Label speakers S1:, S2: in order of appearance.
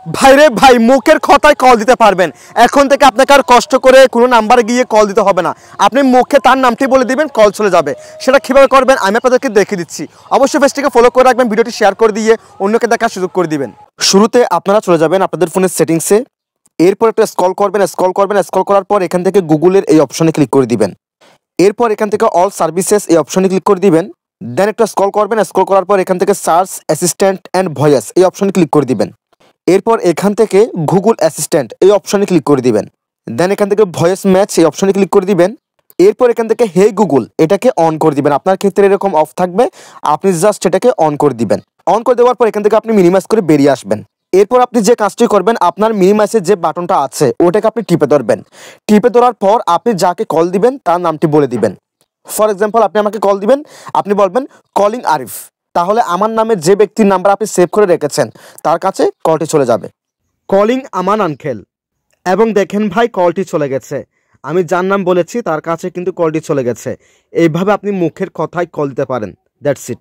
S1: ভাইরে ভাই, মুখের কথায় কল দিতে পারবেন। এখন থেকে আপনাকে আর কষ্ট করে কোনো নাম্বারে গিয়ে কল দিতে হবে না। আপনি মুখে তার নামটি বলে দিবেন, কল চলে যাবে। সেটা কীভাবে করবেন আমি আপনাদেরকে দেখিয়ে দিচ্ছি। অবশ্যই পেজটিকে ফলো করে রাখবেন, ভিডিওটি শেয়ার করে দিয়ে অন্যকে দেখার সুযোগ করে দিবেন। শুরুতে আপনারা চলে যাবেন আপনাদের ফোনের সেটিংসে। এরপর একটা স্ক্রল করবেন, স্ক্রল করার পর এখান থেকে গুগলের এই অপশনে ক্লিক করে দিবেন। এরপর এখান থেকে অল সার্ভিসেস এই অপশনে ক্লিক করে দিবেন। দেন একটা স্ক্রল করবেন, স্ক্রল করার পর এখান থেকে সার্চ অ্যাসিস্ট্যান্ট অ্যান্ড ভয়েস এই অপশনে ক্লিক করে দিবেন। এরপর এখান থেকে গুগল অ্যাসিস্ট্যান্ট এই অপশনে ক্লিক করে দিবেন। দেন এখান থেকে ভয়েস ম্যাচ এই অপশনে ক্লিক করে দিবেন। এরপর এখান থেকে হে গুগল এটাকে অন করে দিবেন। আপনার ক্ষেত্রে এরকম অফ থাকবে, আপনি জাস্ট এটাকে অন করে দিবেন। অন করে দেওয়ার পর এখান থেকে আপনি মিনিমাইজ করে বেরিয়ে আসবেন। এরপর আপনি যে কাজটি করবেন, আপনার মিনিমাইজের যে বাটনটা আছে ওটাকে আপনি টিপে ধরবেন। টিপে ধরার পর আপনি যাকে কল দিবেন তার নামটি বলে দিবেন। ফর এক্সাম্পল, আপনি আমাকে কল দিবেন, আপনি বলবেন কলিং আরিফ। তাহলে আমার নামে যে ব্যক্তির নাম্বার আপনি সেভ করে রেখেছেন তার কাছে কলটি চলে যাবে। কলিং আমান আঙ্কেল, এবং দেখেন ভাই কলটি চলে গেছে। আমি যার নাম বলেছি তার কাছে কিন্তু কলটি চলে গেছে। এইভাবে আপনি মুখের কথায় কল দিতে পারেন। That's it.